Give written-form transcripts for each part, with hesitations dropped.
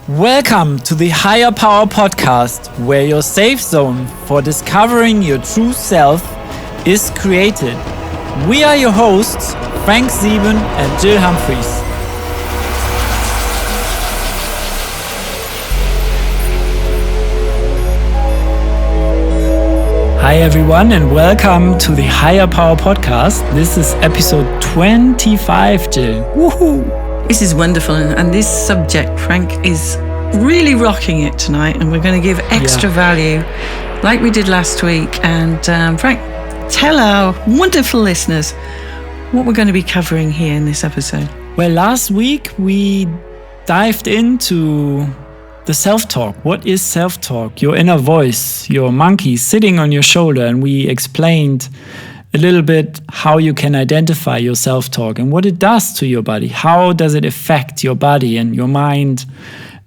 Welcome to the Higher Power Podcast, where your safe zone for discovering your true self is created. We are your hosts, Frank Sieben and Jill Humphreys. Hi everyone and welcome to the Higher Power Podcast. This is episode 25, Jill. Woohoo! This is wonderful, and this subject, Frank, is really rocking it tonight, and we're going to give extra value like we did last week. And Frank, tell our wonderful listeners what we're going to be covering here in this episode. Well, last week we dived into the self-talk. What is self-talk? Your inner voice, your monkey sitting on your shoulder, and we explained a little bit how you can identify your self-talk and what it does to your body. How does it affect your body and your mind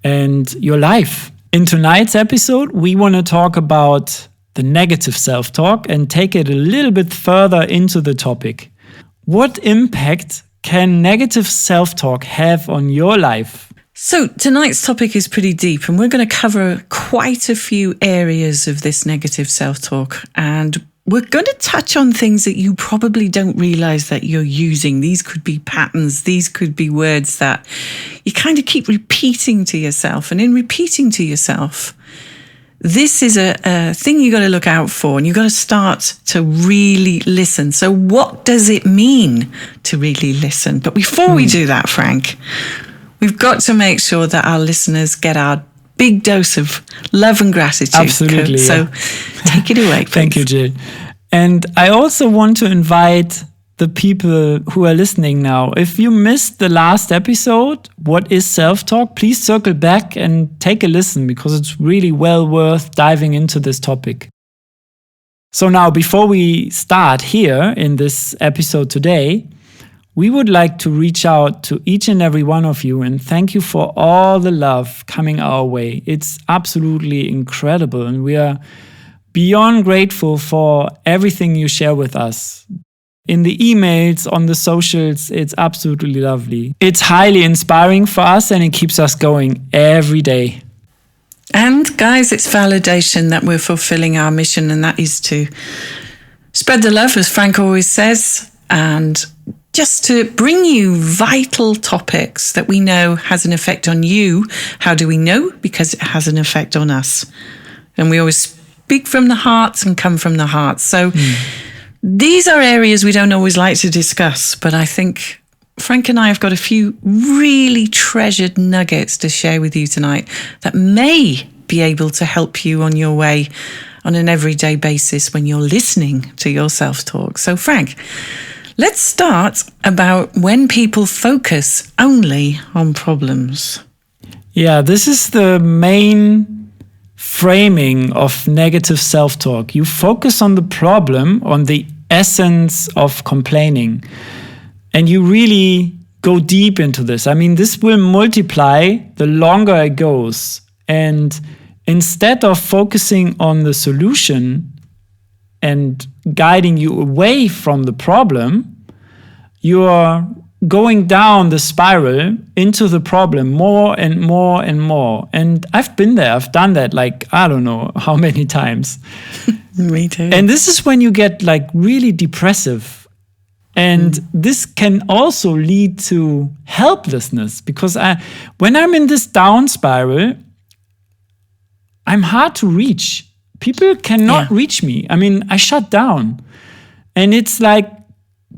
and your life? In tonight's episode, we want to talk about the negative self-talk and take it a little bit further into the topic. What impact can negative self-talk have on your life? So tonight's topic is pretty deep, and we're going to cover quite a few areas of this negative self-talk, and we're going to touch on things that you probably don't realize that you're using. These could be patterns. These could be words that you kind of keep repeating to yourself. And in repeating to yourself, this is a thing you got to look out for, and you got to start to really listen. So what does it mean to really listen? But before we do that, Frank, we've got to make sure that our listeners get our big dose of love and gratitude. Absolutely. So take it away, please. Thank you, Jill. And I also want to invite the people who are listening now. If you missed the last episode, What is Self-Talk? Please circle back and take a listen, because it's really well worth diving into this topic. So now, before we start here in this episode today, we would like to reach out to each and every one of you and thank you for all the love coming our way. It's absolutely incredible, and we are beyond grateful for everything you share with us. In the emails, on the socials, it's absolutely lovely. It's highly inspiring for us, and it keeps us going every day. And guys, it's validation that we're fulfilling our mission, and that is to spread the love, as Frank always says, and just to bring you vital topics that we know has an effect on you. How do we know? Because it has an effect on us. And we always speak from the heart and come from the heart. So these are areas we don't always like to discuss, but I think Frank and I have got a few really treasured nuggets to share with you tonight that may be able to help you on your way on an everyday basis when you're listening to your self-talk. So Frank, let's start about when people focus only on problems. Yeah, this is the main framing of negative self-talk. You focus on the problem, on the essence of complaining, and you really go deep into this. I mean, this will multiply the longer it goes. And instead of focusing on the solution and guiding you away from the problem, you are going down the spiral into the problem more and more and more. And I've been there. I've done that I don't know how many times. Me too. And this is when you get really depressive. And this can also lead to helplessness, because when I'm in this down spiral, I'm hard to reach. People cannot reach me. I mean, I shut down. And it's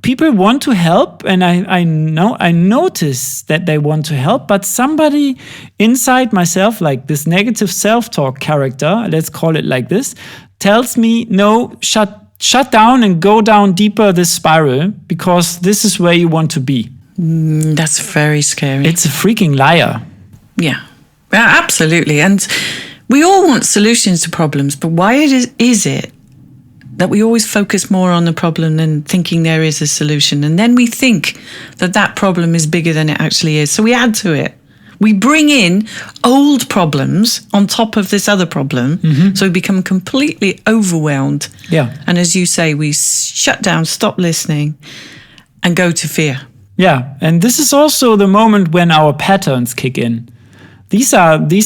people want to help, and I notice that they want to help, but somebody inside myself, like this negative self-talk character, let's call it like this, tells me, no, shut down and go down deeper this spiral, because this is where you want to be. That's very scary. It's a freaking liar. Yeah, absolutely. And we all want solutions to problems, but why is it that we always focus more on the problem than thinking there is a solution? And then we think that problem is bigger than it actually is. So we add to it. We bring in old problems on top of this other problem. So we become completely overwhelmed. Yeah. And as you say, we shut down, stop listening, and go to fear. Yeah. And this is also the moment when our patterns kick in. These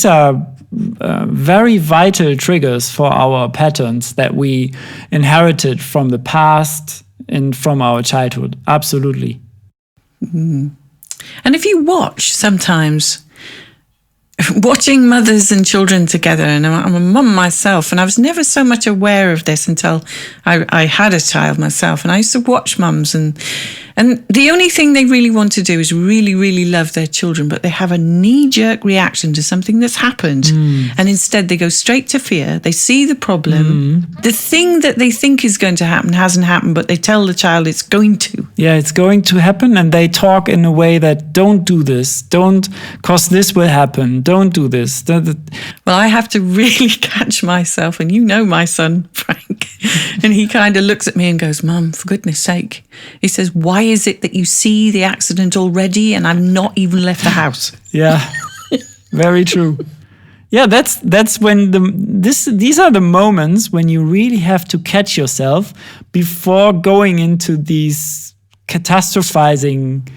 are very vital triggers for our patterns that we inherited from the past and from our childhood. Absolutely. And if you watch sometimes, watching mothers and children together, and I'm a mum myself, and I was never so much aware of this until I had a child myself, and I used to watch mums, and the only thing they really want to do is really, really love their children, but they have a knee-jerk reaction to something that's happened, and instead they go straight to fear. They see the problem. The thing that they think is going to happen hasn't happened, but they tell the child it's going to. Yeah, it's going to happen, and they talk in a way that don't do this, don't, because this will happen, don't do this. Well, I have to really catch myself, and you know my son, Frank, and he kind of looks at me and goes, Mum, for goodness sake. He says, why is it that you see the accident already and I've not even left the house? Yeah, very true. Yeah, that's when these are the moments when you really have to catch yourself before going into these catastrophizing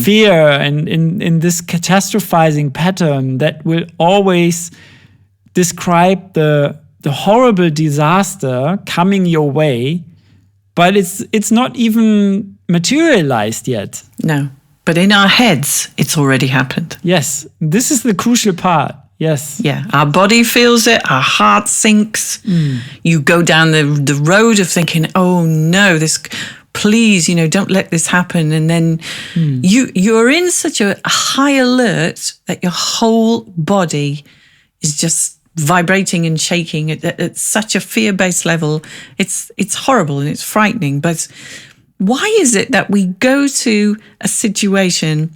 fear and in this catastrophizing pattern that will always describe the horrible disaster coming your way, but it's not even materialized yet. No, but in our heads, it's already happened. Yes, this is the crucial part. Yes. Yeah, our body feels it, our heart sinks. You go down the road of thinking, oh no, please, don't let this happen. And then you're in such a high alert that your whole body is just vibrating and shaking at such a fear-based level. It's horrible and it's frightening. But why is it that we go to a situation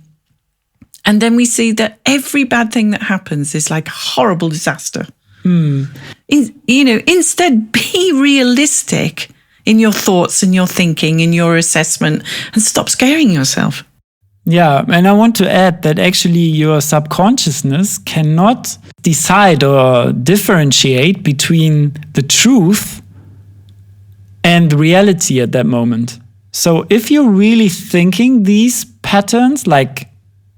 and then we see that every bad thing that happens is like a horrible disaster? Instead, be realistic in your thoughts and your thinking, in your assessment, and stop scaring yourself. Yeah, and I want to add that actually your subconsciousness cannot decide or differentiate between the truth and reality at that moment. So if you're really thinking these patterns, like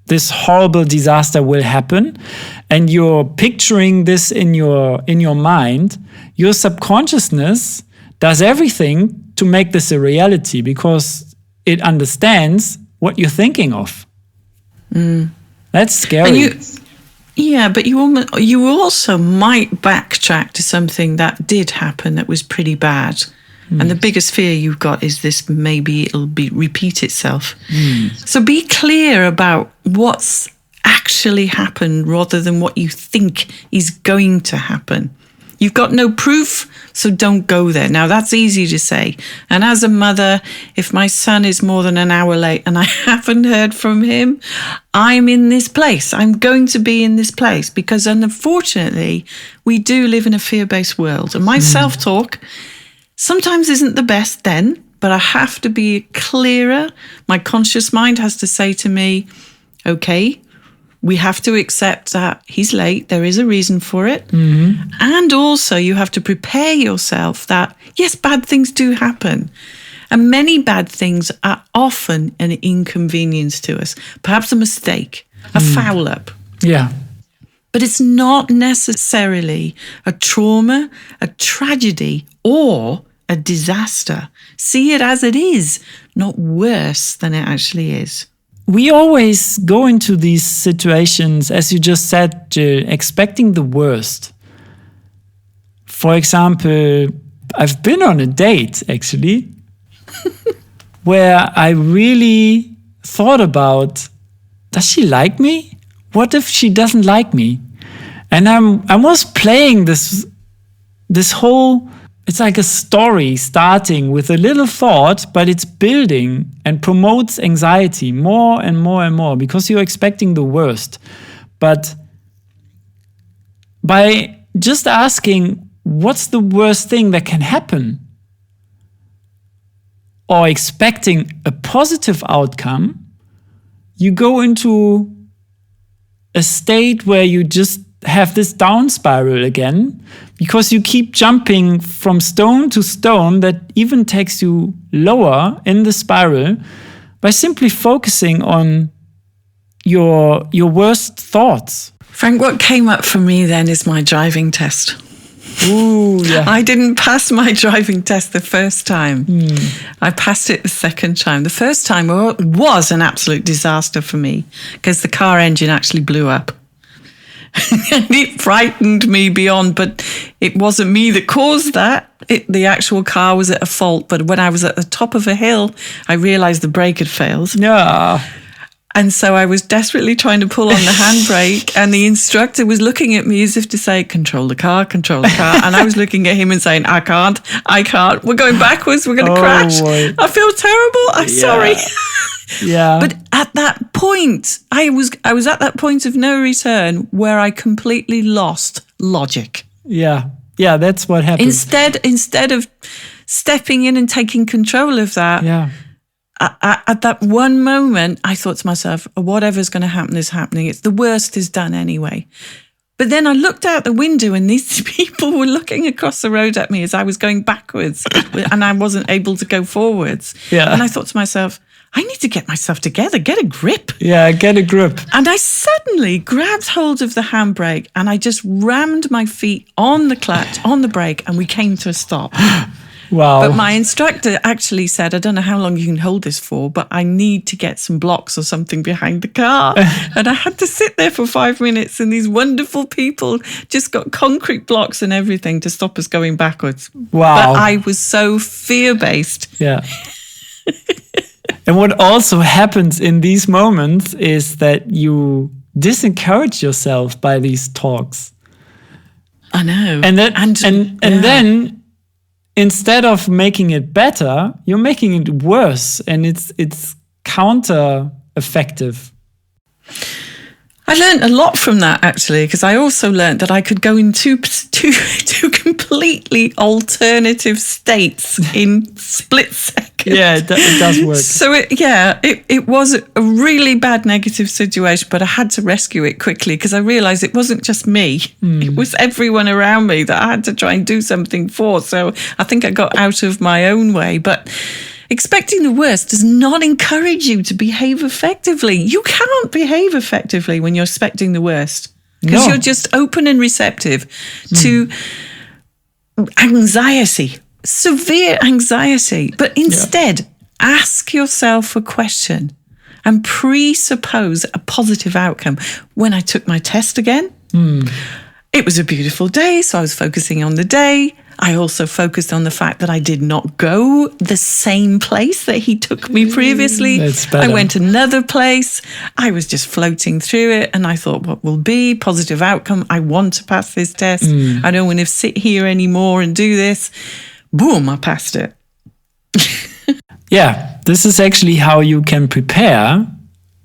this horrible disaster will happen, and you're picturing this in your mind, your subconsciousness does everything to make this a reality because it understands what you're thinking of. That's scary. But you also might backtrack to something that did happen that was pretty bad. And the biggest fear you've got is this, maybe it'll repeat itself. So be clear about what's actually happened rather than what you think is going to happen. You've got no proof, so don't go there. Now, that's easy to say. And as a mother, if my son is more than an hour late and I haven't heard from him, I'm in this place. I'm going to be in this place because, unfortunately, we do live in a fear-based world. And my self-talk sometimes isn't the best then, but I have to be clearer. My conscious mind has to say to me, okay, we have to accept that he's late. There is a reason for it. And also you have to prepare yourself that, yes, bad things do happen. And many bad things are often an inconvenience to us. Perhaps a mistake, a foul up. Yeah. But it's not necessarily a trauma, a tragedy, or a disaster. See it as it is, not worse than it actually is. We always go into these situations, as you just said, Jill, expecting the worst. For example, I've been on a date, actually, where I really thought about, does she like me? What if she doesn't like me? And I was playing this whole, it's like a story starting with a little thought, but it's building and promotes anxiety more and more and more because you're expecting the worst. But by just asking, what's the worst thing that can happen? Or expecting a positive outcome, you go into a state where you just have this down spiral again because you keep jumping from stone to stone that even takes you lower in the spiral by simply focusing on your worst thoughts. Frank, what came up for me then is my driving test. Ooh, yeah. I didn't pass my driving test the first time. I passed it the second time. The first time was an absolute disaster for me because the car engine actually blew up. And it frightened me beyond, but it wasn't me that caused that. The actual car was at a fault. But when I was at the top of a hill, I realised the brake had failed. Yeah. And so I was desperately trying to pull on the handbrake, and the instructor was looking at me as if to say, control the car. And I was looking at him and saying, I can't. We're going backwards. We're going to crash. Boy. I feel terrible. I'm sorry. Yeah. But at that point, I was at that point of no return where I completely lost logic. Yeah. Yeah, that's what happened. Instead of stepping in and taking control of that, at that one moment, I thought to myself, whatever's going to happen is happening. It's the worst is done anyway. But then I looked out the window and these people were looking across the road at me as I was going backwards and I wasn't able to go forwards. Yeah. And I thought to myself, I need to get myself together, get a grip. Yeah, get a grip. And I suddenly grabbed hold of the handbrake and I just rammed my feet on the clutch, on the brake, and we came to a stop. Wow. But my instructor actually said, I don't know how long you can hold this for, but I need to get some blocks or something behind the car. And I had to sit there for 5 minutes and these wonderful people just got concrete blocks and everything to stop us going backwards. Wow. But I was so fear-based. Yeah. And what also happens in these moments is that you disencourage yourself by these talks. I know. And then instead of making it better, you're making it worse, and it's counter effective. I learned a lot from that, actually, because I also learned that I could go in two completely alternative states in split seconds. Yeah, it does work. So it was a really bad negative situation, but I had to rescue it quickly because I realized it wasn't just me. It was everyone around me that I had to try and do something for. So I think I got out of my own way. But expecting the worst does not encourage you to behave effectively. You cannot behave effectively when you're expecting the worst because you're just open and receptive to anxiety, severe anxiety. But instead, ask yourself a question and presuppose a positive outcome. When I took my test again, it was a beautiful day, so I was focusing on the day. I also focused on the fact that I did not go the same place that he took me previously. That's better. I went another place. I was just floating through it and I thought, what will be? Positive outcome. I want to pass this test. I don't want to sit here anymore and do this. Boom, I passed it. Yeah, this is actually how you can prepare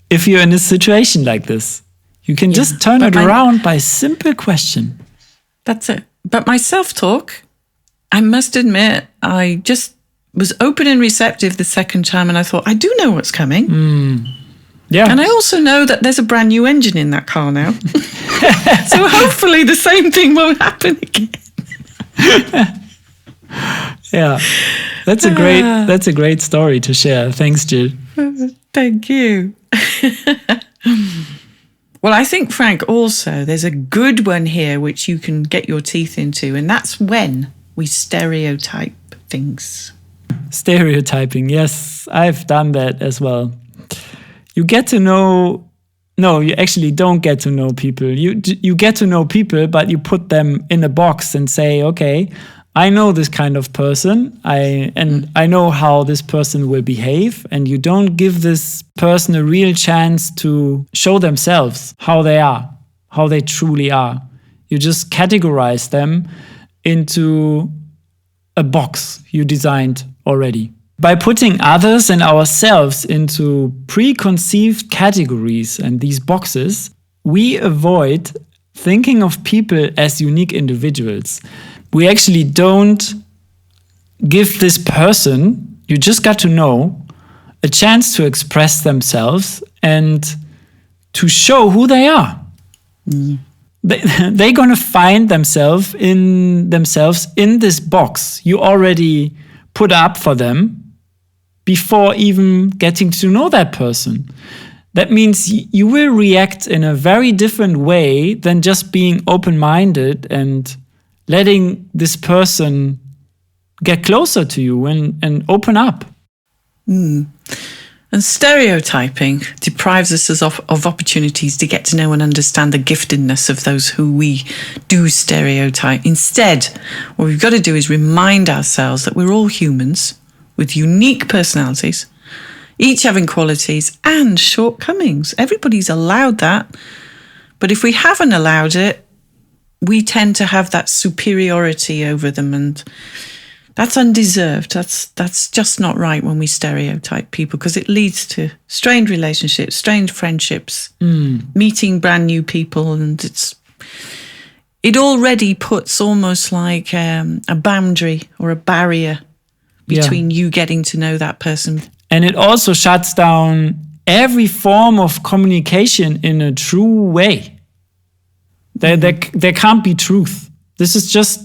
if you're in a situation like this. You can just turn it around by a simple question. That's it. But my self-talk, I must admit, I just was open and receptive the second time and I thought, I do know what's coming. Yeah. And I also know that there's a brand new engine in that car now. So hopefully the same thing won't happen again. Yeah. That's a great story to share. Thanks, Jill. Thank you. Well, I think, Frank, also there's a good one here which you can get your teeth into, and that's when we stereotype things. Stereotyping, yes, I've done that as well. You get to know, no, you actually don't get to know people. You get to know people, but you put them in a box and say, okay, I know this kind of person, I know how this person will behave, and you don't give this person a real chance to show themselves how they are, how they truly are. You just categorize them into a box you designed already. By putting others and ourselves into preconceived categories and these boxes, we avoid thinking of people as unique individuals. We actually don't give this person you just got to know a chance to express themselves and to show who they are. They're going to find themselves in this box you already put up for them before even getting to know that person. that means you will react in a very different way than just being open-minded and letting this person get closer to you and open up. And stereotyping deprives us of opportunities to get to know and understand the giftedness of those who we do stereotype. Instead, what we've got to do is remind ourselves that we're all humans with unique personalities, each having qualities and shortcomings. Everybody's allowed that. But if we haven't allowed it, we tend to have that superiority over them, and that's undeserved. That's just not right when we stereotype people, because it leads to strained relationships, strained friendships, meeting brand new people, and it already puts almost like a boundary or a barrier between you getting to know that person. And it also shuts down every form of communication in a true way. There can't be truth. This is just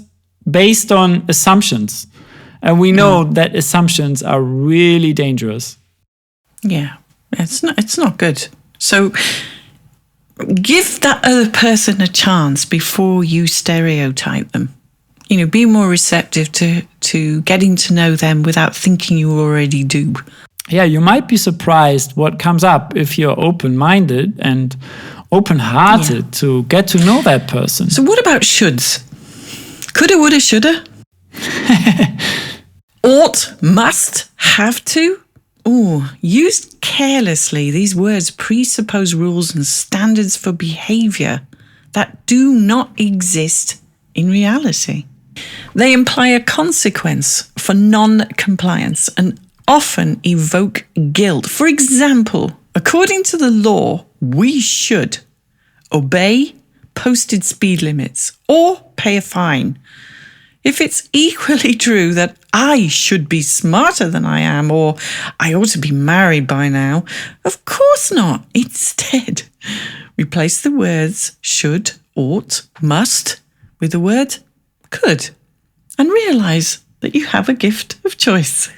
based on assumptions. And we know that assumptions are really dangerous. Yeah, it's not good. So give that other person a chance before you stereotype them. Be more receptive to getting to know them without thinking you already do. Yeah, you might be surprised what comes up if you're open-minded and open-hearted to get to know that person. So what about shoulds? Coulda, woulda, shoulda? Ought, must, have to? Used carelessly, these words presuppose rules and standards for behaviour that do not exist in reality. They imply a consequence for non-compliance and often evoke guilt. For example, according to the law, we should obey posted speed limits or pay a fine. If it's equally true that I should be smarter than I am, or I ought to be married by now, of course not. Instead, replace the words should, ought, must with the word could, and realise that you have a gift of choice.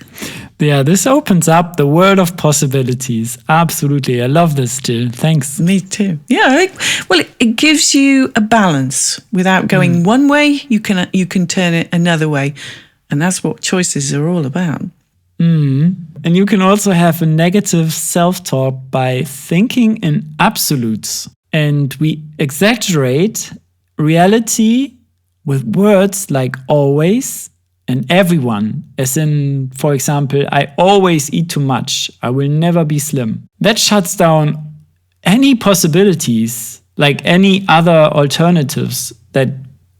Yeah, this opens up the world of possibilities. Absolutely. I love this, Jill. Thanks. Me too. Yeah. It gives you a balance. Without going one way, you can turn it another way. And that's what choices are all about. And you can also have a negative self-talk by thinking in absolutes. And we exaggerate reality with words like always and everyone, as in, for example, I always eat too much. I will never be slim. That shuts down any possibilities, like any other alternatives that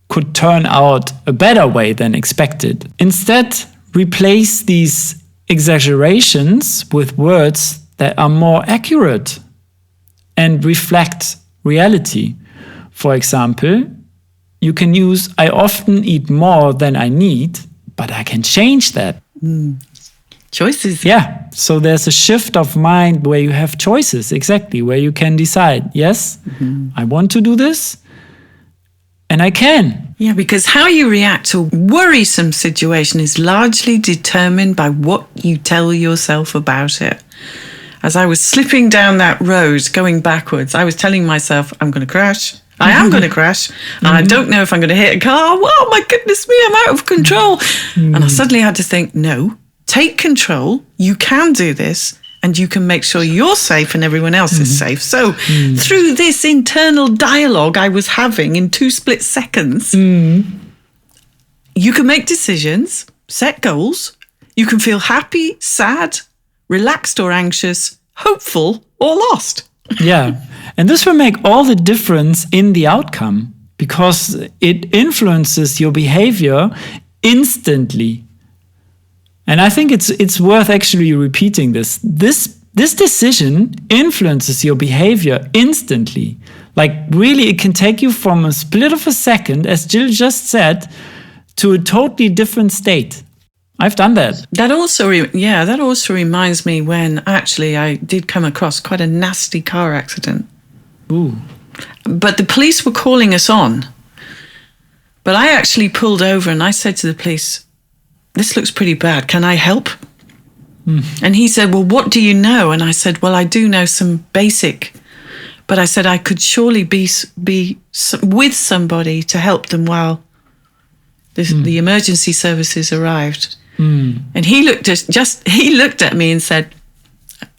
could turn out a better way than expected. Instead, replace these exaggerations with words that are more accurate and reflect reality. For example, you can use, I often eat more than I need, but I can change that. Choices. Yeah. So there's a shift of mind where you have choices, exactly, where you can decide, yes, I want to do this, and I can. Yeah, because how you react to a worrisome situation is largely determined by what you tell yourself about it. As I was slipping down that road, going backwards, I was telling myself, I'm going to crash. I am going to crash. And I don't know if I'm going to hit a car. Oh, my goodness me, I'm out of control. And I suddenly had to think, no, take control. You can do this. And you can make sure you're safe and everyone else is safe. So through this internal dialogue I was having in 2 split seconds, you can make decisions, set goals. You can feel happy, sad, relaxed or anxious, hopeful or lost. Yeah. And this will make all the difference in the outcome because it influences your behavior instantly. And I think it's worth actually repeating this. This decision influences your behavior instantly. Like really, it can take you from a split of a second, as Jill just said, to a totally different state. I've done that. That also reminds me when actually I did come across quite a nasty car accident. Ooh. But the police were calling us on. But I actually pulled over and I said to the police, this looks pretty bad. Can I help? And he said, well, what do you know? And I said, well, I do know some basic, but I said I could surely be with somebody to help them while the emergency services arrived. And he looked at me and said,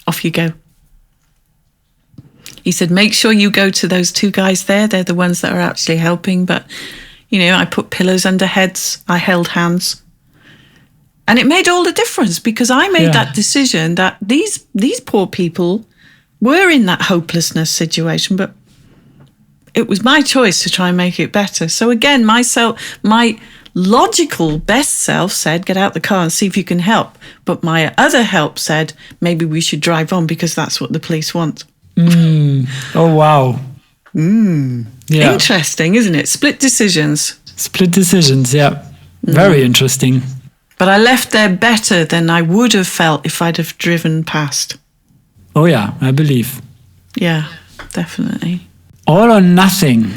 off you go. He said, make sure you go to those two guys there. They're the ones that are actually helping. But, I put pillows under heads. I held hands. And it made all the difference because I made that decision that these poor people were in that hopelessness situation, but it was my choice to try and make it better. So again, my logical best self said, get out the car and see if you can help. But my other help said, maybe we should drive on because that's what the police want. Oh, wow. Yeah. Interesting, isn't it? Split decisions. Yeah. Very interesting. But I left there better than I would have felt if I'd have driven past. Oh, yeah, I believe. Yeah, definitely. All or nothing.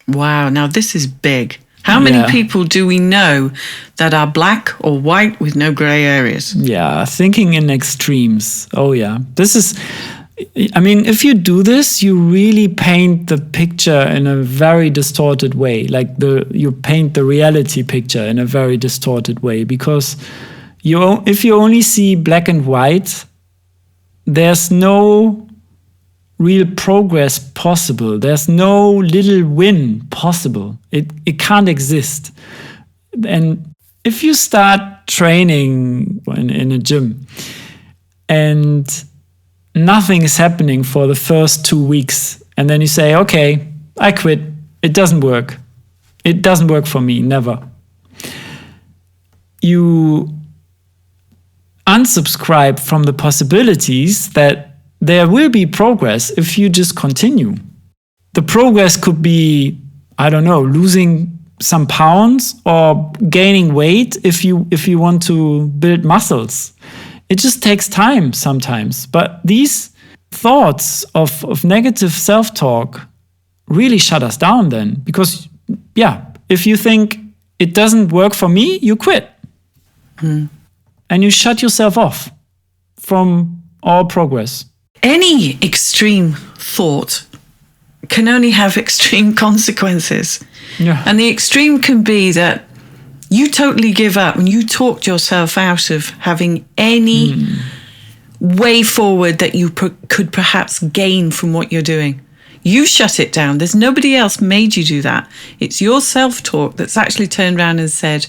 Wow, now this is big. How many people do we know that are black or white with no grey areas? Yeah, thinking in extremes. Oh, yeah. If you do this, you really paint the picture in a very distorted way. Like you paint the reality picture in a very distorted way. Because if you only see black and white, there's no real progress possible. There's no little win possible. It can't exist. And if you start training in a gym and nothing is happening for the first 2 weeks, and then you say, okay, I quit. It doesn't work. It doesn't work for me, never. You unsubscribe from the possibilities that there will be progress if you just continue. The progress could be, I don't know, losing some pounds or gaining weight if you want to build muscles. It just takes time sometimes. But these thoughts of negative self-talk really shut us down then. Because, if you think it doesn't work for me, you quit. And you shut yourself off from all progress. Any extreme thought can only have extreme consequences. Yeah. And the extreme can be that you totally give up and you talked yourself out of having any way forward that you could perhaps gain from what you're doing. You shut it down. There's nobody else made you do that. It's your self-talk that's actually turned around and said,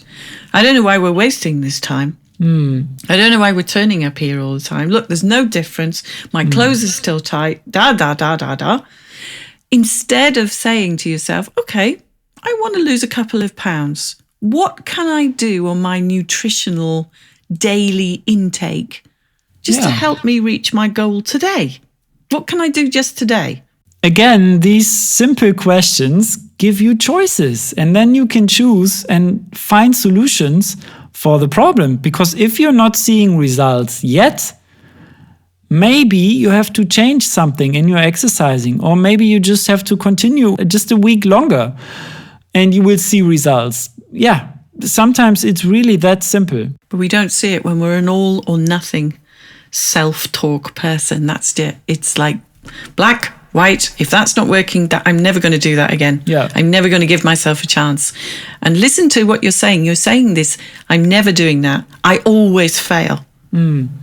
I don't know why we're wasting this time. I don't know why we're turning up here all the time. Look, there's no difference. My clothes are still tight. Instead of saying to yourself, okay, I want to lose a couple of pounds. What can I do on my nutritional daily intake just to help me reach my goal today? What can I do just today? Again, these simple questions give you choices, and then you can choose and find solutions for the problem. Because if you're not seeing results yet, maybe you have to change something in your exercising, or maybe you just have to continue just a week longer and you will see results. Yeah, sometimes it's really that simple. But we don't see it when we're an all or nothing self-talk person. That's it. It's like black, white. If that's not working, I'm never going to do that again. Yeah. I'm never going to give myself a chance. And listen to what you're saying. You're saying this, I'm never doing that. I always fail.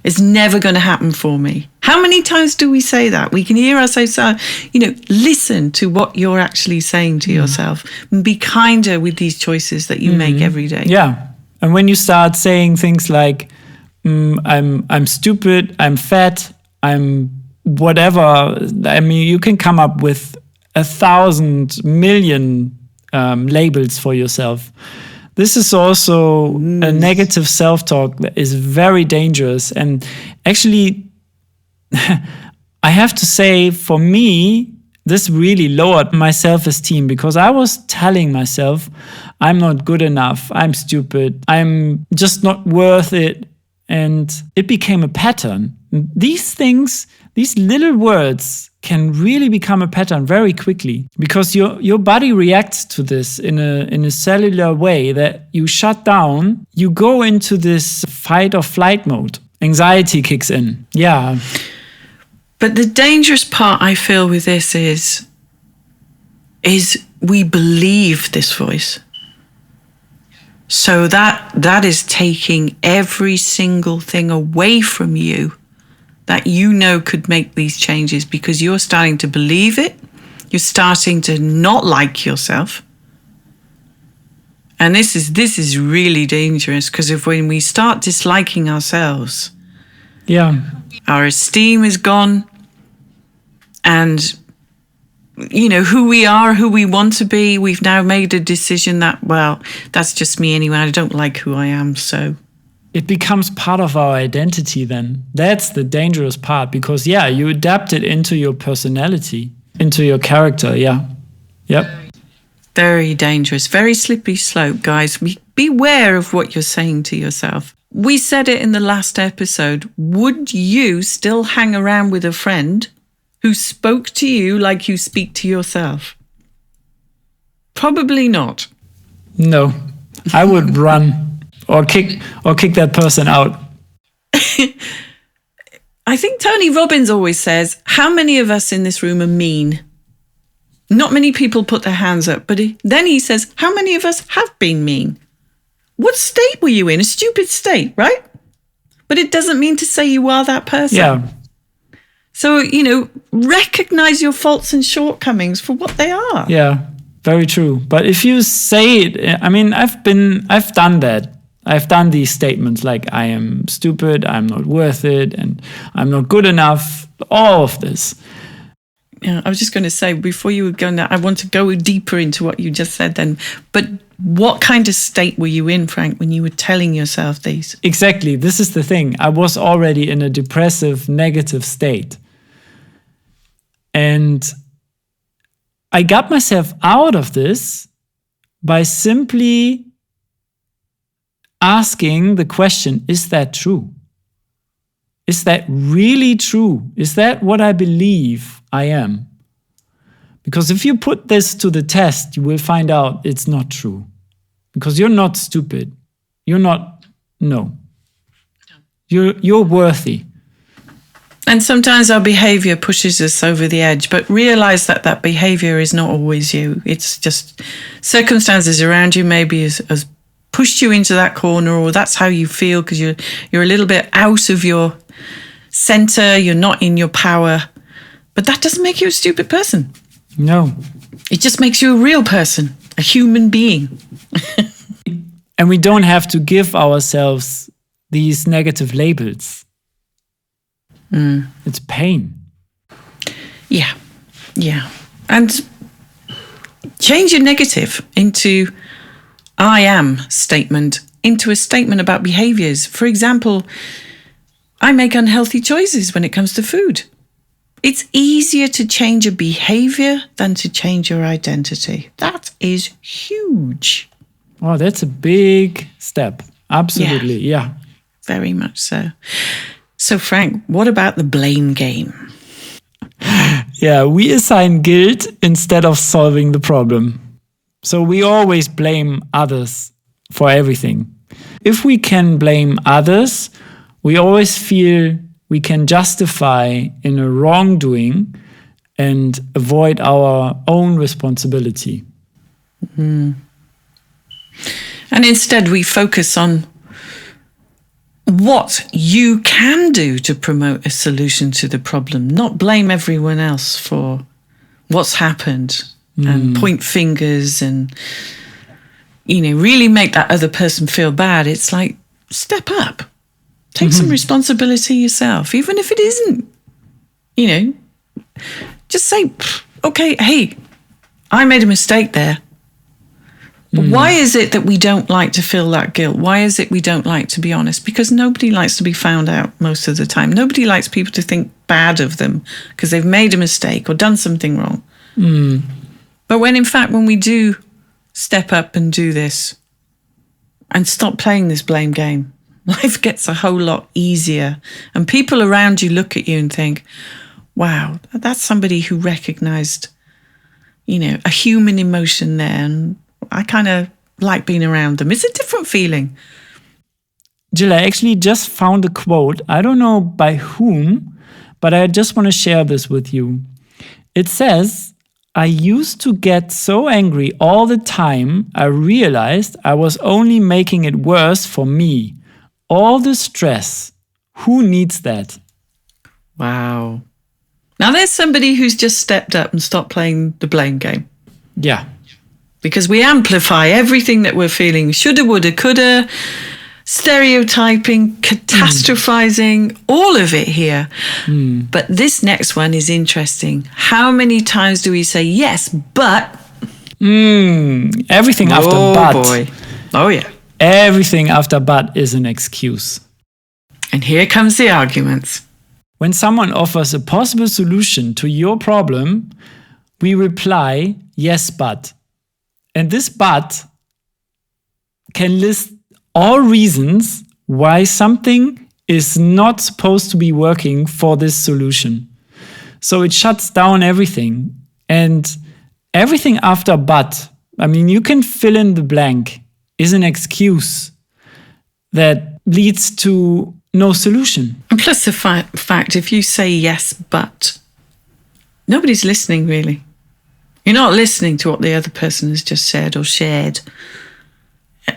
It's never going to happen for me. How many times do we say that? We can hear ourselves, listen to what you're actually saying to yourself and be kinder with these choices that you make every day. Yeah. And when you start saying things like, I'm stupid, I'm fat, I'm whatever, you can come up with 1,000 million labels for yourself. This is also a negative self-talk that is very dangerous. And actually, I have to say, for me, this really lowered my self-esteem because I was telling myself, I'm not good enough, I'm stupid, I'm just not worth it. And it became a pattern. These things, these little words can really become a pattern very quickly, because your body reacts to this in a cellular way that you shut down, you go into this fight or flight mode. Anxiety kicks in. Yeah. But the dangerous part I feel with this is we believe this voice. So that is taking every single thing away from you that you know could make these changes, because you're starting to believe it. You're starting to not like yourself. And this is really dangerous, because if when we start disliking ourselves, our esteem is gone, and who we are, who we want to be, we've now made a decision that, well, that's just me anyway. I don't like who I am, so it becomes part of our identity then. That's the dangerous part, because, you adapt it into your personality, into your character, Yep. Very dangerous, very slippery slope, guys. Beware of what you're saying to yourself. We said it in the last episode. Would you still hang around with a friend who spoke to you like you speak to yourself? Probably not. No, I would run. Or kick that person out. I think Tony Robbins always says, how many of us in this room are mean? Not many people put their hands up, but then he says, how many of us have been mean? What state were you in? A stupid state, right? But it doesn't mean to say you are that person. Yeah. So, recognize your faults and shortcomings for what they are. Yeah, very true. But if you say it, I mean, I've done that. I've done these statements like, I am stupid, I'm not worth it, and I'm not good enough, all of this. Yeah, I was just going to say, before you were going there, I want to go deeper into what you just said then. But what kind of state were you in, Frank, when you were telling yourself these? Exactly. This is the thing. I was already in a depressive, negative state. And I got myself out of this by simply asking the question, is that true? Is that really true? Is that what I believe I am? Because if you put this to the test, you will find out it's not true. Because you're not stupid. You're not, no. You're worthy. And sometimes our behavior pushes us over the edge, but realize that behavior is not always you. It's just circumstances around you maybe has pushed you into that corner, or that's how you feel because you're a little bit out of your center, you're not in your power. But that doesn't make you a stupid person. No. It just makes you a real person, a human being. And we don't have to give ourselves these negative labels. It's pain. Yeah. And change your negative into I am statement, into a statement about behaviors. For example, I make unhealthy choices when it comes to food. It's easier to change a behavior than to change your identity. That is huge. Oh, that's a big step. Absolutely, yeah. Very much so. So, Frank, what about the blame game? Yeah, we assign guilt instead of solving the problem. So we always blame others for everything. If we can blame others, we always feel we can justify in a wrongdoing and avoid our own responsibility. And instead we focus on what you can do to promote a solution to the problem, not blame everyone else for what's happened and point fingers and, really make that other person feel bad. It's like, step up, take some responsibility yourself, even if it isn't, just say, okay, hey, I made a mistake there. But why is it that we don't like to feel that guilt? Why is it we don't like to be honest? Because nobody likes to be found out most of the time. Nobody likes people to think bad of them because they've made a mistake or done something wrong. But when we do step up and do this and stop playing this blame game, life gets a whole lot easier. And people around you look at you and think, wow, that's somebody who recognized, a human emotion there. And I kind of like being around them. It's a different feeling. Jill, I actually just found a quote. I don't know by whom, but I just want to share this with you. It says, I used to get so angry all the time, I realized I was only making it worse for me. All the stress. Who needs that? Wow. Now there's somebody who's just stepped up and stopped playing the blame game. Yeah. Because we amplify everything that we're feeling. Shoulda, woulda, coulda, stereotyping, catastrophizing, all of it here. But this next one is interesting. How many times do we say yes, but? Everything after but. Oh boy. Oh yeah. Everything after but is an excuse. And here comes the arguments. When someone offers a possible solution to your problem, we reply, yes, but. And this but can list all reasons why something is not supposed to be working for this solution. So it shuts down everything. And everything after but, you can fill in the blank, is an excuse that leads to no solution. And plus the fact, if you say yes, but, nobody's listening really. You're not listening to what the other person has just said or shared.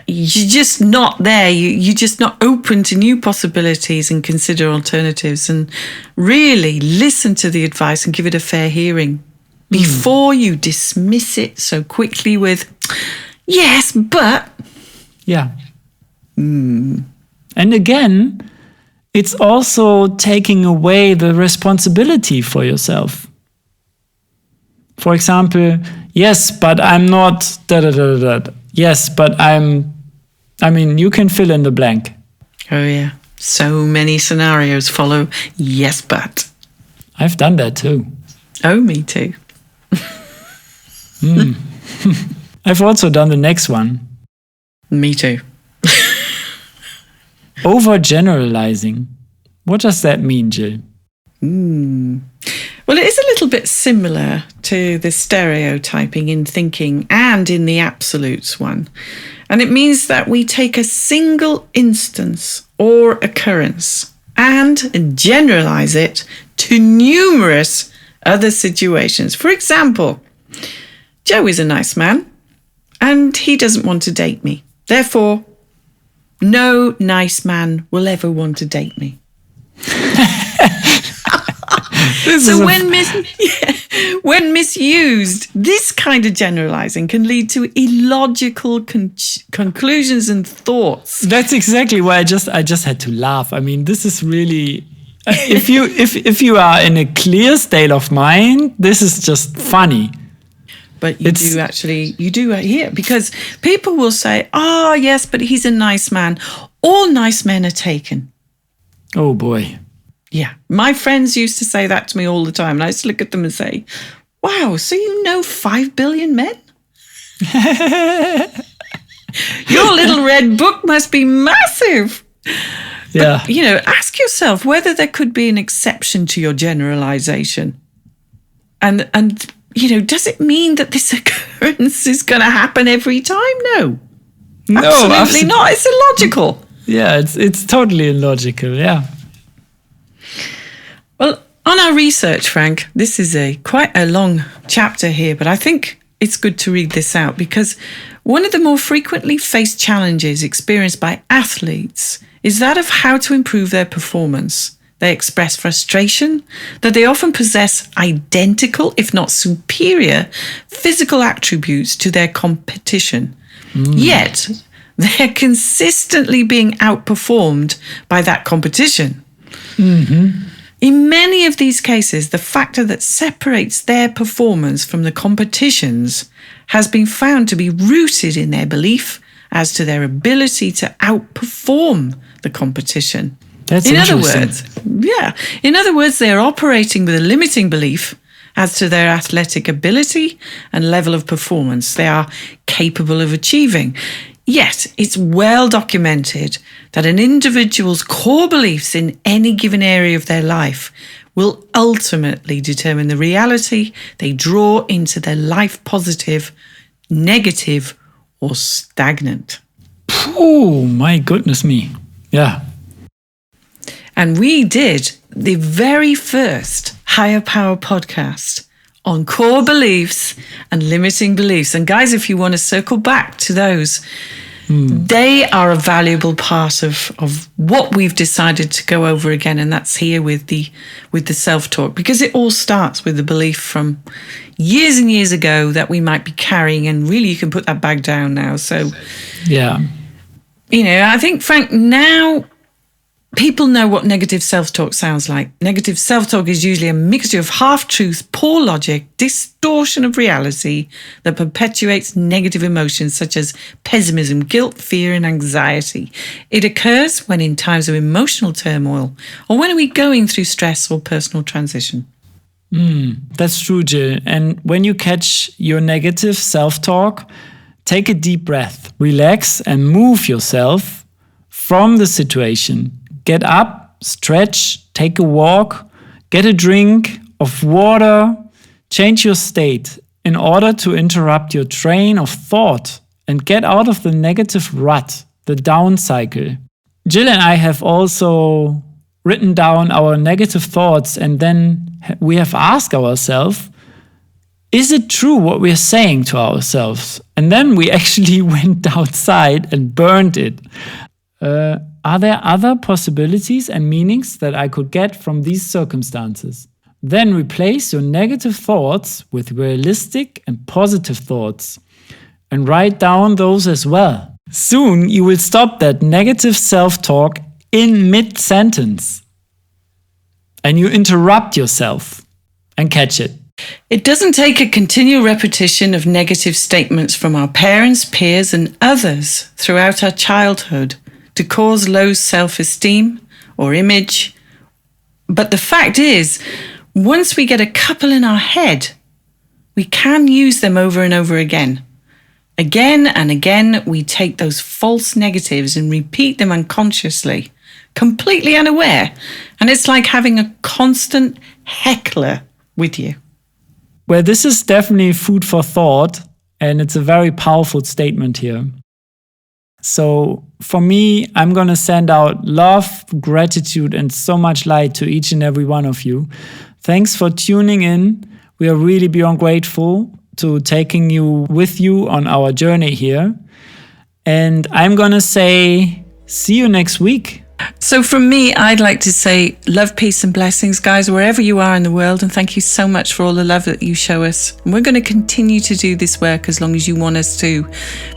You're just not there. You're just not open to new possibilities and consider alternatives and really listen to the advice and give it a fair hearing before you dismiss it so quickly with, yes, but. Yeah. And again, it's also taking away the responsibility for yourself. For example, yes, but I'm not da-da-da-da-da. Yes, but you can fill in the blank. Oh, yeah. So many scenarios follow yes, but. I've done that too. Oh, me too. I've also done the next one. Me too. Overgeneralizing. What does that mean, Jill? Well, it is a little bit similar to the stereotyping in thinking and in the absolutes one. And it means that we take a single instance or occurrence and generalize it to numerous other situations. For example, Joe is a nice man and he doesn't want to date me. Therefore, no nice man will ever want to date me. So when misused, this kind of generalizing can lead to illogical conclusions and thoughts. That's exactly why I just had to laugh. This is really, if you are in a clear state of mind, this is just funny. But you do hear, because people will say, oh, yes, but he's a nice man. All nice men are taken. Oh, boy. Yeah. My friends used to say that to me all the time. And I used to look at them and say, wow, so you know 5 billion men? Your little red book must be massive. Yeah. But, ask yourself whether there could be an exception to your generalization. And does it mean that this occurrence is going to happen every time? No. Absolutely not. It's illogical. Yeah, it's totally illogical. Yeah. Well, on our research, Frank, this is quite a long chapter here, but I think it's good to read this out because one of the more frequently faced challenges experienced by athletes is that of how to improve their performance. They express frustration that they often possess identical, if not superior, physical attributes to their competition. Yet, they're consistently being outperformed by that competition. In many of these cases, the factor that separates their performance from the competition's has been found to be rooted in their belief as to their ability to outperform the competition. That's interesting. In other words, they're operating with a limiting belief as to their athletic ability and level of performance they are capable of achieving. Yet, it's well documented that an individual's core beliefs in any given area of their life will ultimately determine the reality they draw into their life, positive, negative, or stagnant. Oh, my goodness me. Yeah. And we did the very first Higher Power podcast on core beliefs and limiting beliefs. And guys, if you want to circle back to those, they are a valuable part of what we've decided to go over again. And that's here with the self-talk, because it all starts with the belief from years and years ago that we might be carrying. And really, you can put that bag down now. So, yeah, I think, Frank, now people know what negative self-talk sounds like. Negative self-talk is usually a mixture of half-truth, poor logic, distortion of reality that perpetuates negative emotions such as pessimism, guilt, fear, and anxiety. It occurs when in times of emotional turmoil or when we're going through stress or personal transition. That's true, Jill. And when you catch your negative self-talk, take a deep breath, relax, and move yourself from the situation. Get up, stretch, take a walk, get a drink of water, change your state in order to interrupt your train of thought and get out of the negative rut, the down cycle. Jill and I have also written down our negative thoughts, and then we have asked ourselves, is it true what we're saying to ourselves? And then we actually went outside and burned it. Are there other possibilities and meanings that I could get from these circumstances? Then replace your negative thoughts with realistic and positive thoughts and write down those as well. Soon you will stop that negative self-talk in mid-sentence and you interrupt yourself and catch it. It doesn't take a continual repetition of negative statements from our parents, peers, and others throughout our childhood to cause low self-esteem or image. But the fact is, once we get a couple in our head, we can use them over and over again. Again and again, we take those false negatives and repeat them unconsciously, completely unaware. And it's like having a constant heckler with you. Well, this is definitely food for thought, and it's a very powerful statement here. So for me, I'm going to send out love, gratitude, and so much light to each and every one of you. Thanks for tuning in. We are really beyond grateful to taking you with you on our journey here. And I'm going to say, see you next week. So from me, I'd like to say love, peace and blessings, guys, wherever you are in the world. And thank you so much for all the love that you show us. And we're going to continue to do this work as long as you want us to,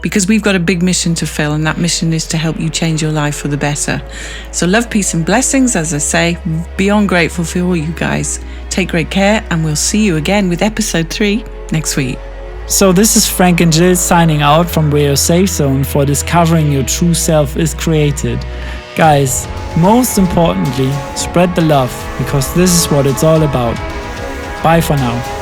because we've got a big mission to fill. And that mission is to help you change your life for the better. So love, peace and blessings. As I say, beyond grateful for all you guys. Take great care, and we'll see you again with episode 3 next week. So this is Frank and Jill signing out from where your safe zone for discovering your true self is created. Guys, most importantly, spread the love, because this is what it's all about. Bye for now.